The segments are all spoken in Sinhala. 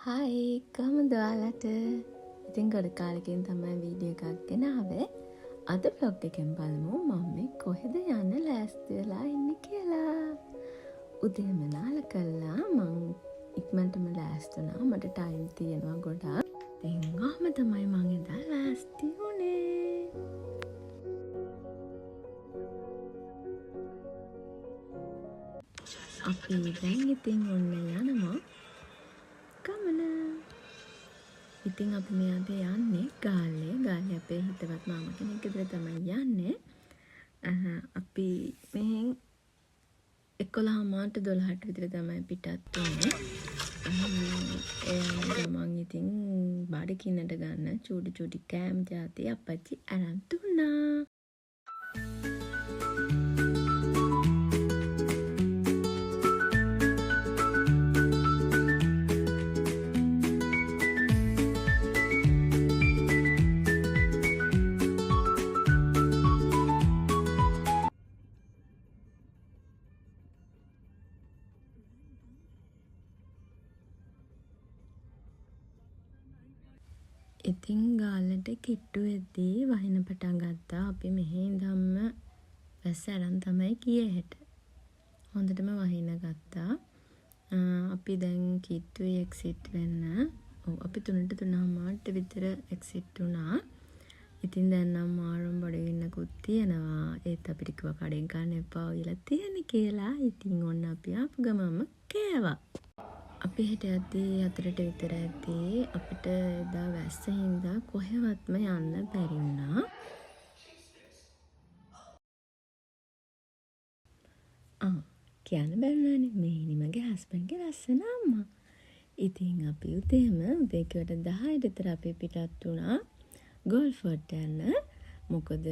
හායි කොහමද ඔයාලට? ඉතින් ගොඩ කාලෙකින් තමයි වීඩියෝ එකක් ගෙනාවේ. අද බ්ලොග් එකෙන් බලමු මම මේ කොහෙද යන්න ලෑස්ති වෙලා ඉන්නේ කියලා. උදේම නාල කළා මං ඉක්මනටම ලෑස්ති වුණා. මට ටයිම් තියෙනවා ගොඩක්. ඉතින් ආම තමයි මං එදා ලෑස්ති වුණේ. අපි දැන් ඉතින් ඔන්න යනවා ගමන. ඉතින් අපි මේ අද යන්නේ ගාල්ලේ අපේ හිතවත් මාමා කෙනෙක් ගෙදර තමයි යන්නේ. අපි මෙහෙන් 11:00ට 12ට විතර තමයි පිටත් වෙන්නේ. ගමන් ඉතින් බඩගින්නට ගන්න චූටි කෑම් ජාති අපච්චි අරන් දුන්නා. ඉතින් ගාල්ලට කිට්ටු වෙද්දී වහින පටන් ගත්තා. අපි මෙහේ ඉඳන්ම බස් අරන් තමයි ගියේ හෙට. හොඳටම වහින ගත්තා. අපි දැන් කිට්ටුවේ එක්සිට් වෙන්න. අපි 3ට 3:30ට විතර එක්සිට් වුණා. ඉතින් දැන් නම් මාරම් බඩගින්නකුත් තියෙනවා. ඒත් අපිට කිව්වා කඩෙන් ගන්න එපා කියලා තියෙන්නේ කියලා. ඉතින් ඔන්න අපි ආපු ගමම කෑවා. අපි හෙට යද්දී 4ට විතර ඇද්දී අපිට එදා වැස්ස හින්දා කොහෙවත්ම යන්න බැරි වුණා. කියන්න බැරුණානේ මේ මගේ හස්බන්ඩ්ගේ ලස්සන අම්මා. ඉතින් අපි උදේම උදේ කිව්වට 10ට විතර අපි පිටත් වුණා ගෝල්ෆෝර්ඩ් යන්න. මොකද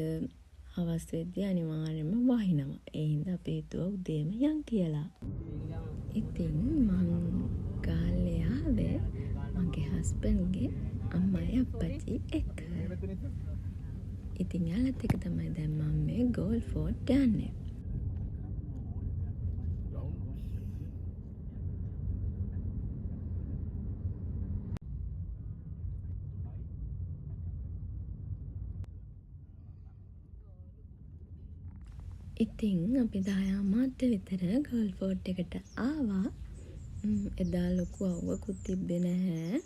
හවස් වෙද්දී අනිවාර්යයෙන්ම වහිනවා. ඒ හින්දා අපි හිතුවා උදේම යන් කියලා. ඉතින් මං ගාල්ලේ ආවේ මගේ හස්බන්ඩ්ගේ අම්මයි අප්පච්චි එක්ක. ඉතින් යාළුවත් එක්ක තමයි දැන් මම මේ ගෝල්ෆෝර්ඩ් යන්නේ. ඉතින් අපි 10:00 විතර ගෝල්ෆෝර්ඩ් එකට ආවා. එදා ලොකු අවුවකුත් තිබ්බේ නැහැ.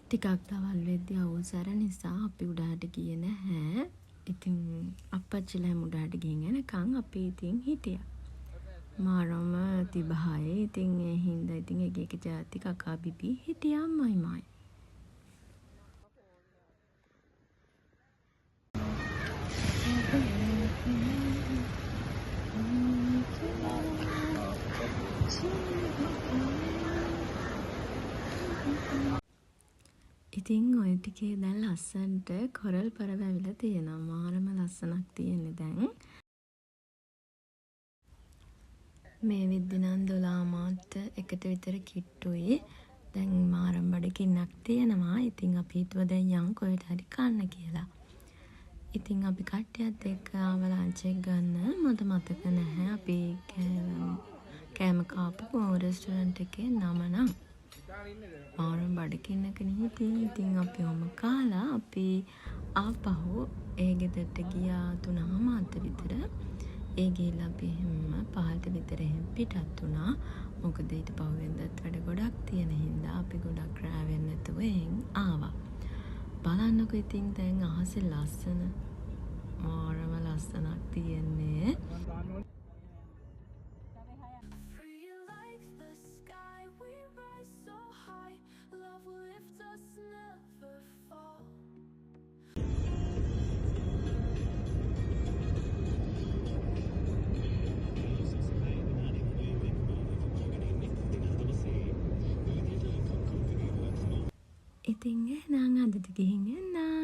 ටිකක් දවල් වෙද්දී අවුසර නිසා අපි උඩහට ගියේ නැහැ. ඉතින් අප්පච්චිලා උඩහට ගිහින් එනකන් අපි ඉතින් හිටියා. මාරම 36. ඉතින් ඒ හින්දා ඉතින් එක ජාති කකා බිබී හිටියා අම්මයි මායි. ඉතින් ඔය ටිකේ දැන් ලස්සනට කොරල් පර වැවිලා තියෙනවා. මාරම ලස්සනක් තියෙන්නේ දැන්. මේ විද්දි නම් 12:01ට විතර කිට්ටුයි. දැන් මාරම් බඩගින්නක් තියෙනවා. ඉතින් අපි හිතුවා දැන් යන් කොහෙට හරි කන්න කියලා. ඉතින් අපි කට්ටියත් එක්ක ආව ලන්ච් එක ගන්න. මට මතක නැහැ අපි කෑම කාපු රෙස්ටෝරන්ට් එකේ නම නම් මාරම් බඩගින්නකනේ හිටියේ. ඉතින් අපි ඔහොම කාලා අපි ආපහු ඒ ගෙදරට ගියා 3:00 විතර. ඒ ගිහිල්ලා අපි එහෙම 5ට විතර එහෙම පිටත් වුණා. මොකද ඊට පහුවෙන්දත් වැඩ ගොඩක් තියෙන හින්දා අපි ගොඩක් රෑ වෙන්නේ නැතුව එහෙන් ආවා. බලන්නකෝ ඉතින් දැන් අහසේ ලස්සන මාරම ලස්සනක් තියෙන්නේ. ඉතින් එහෙනම් අදට ගිහින් එන්න.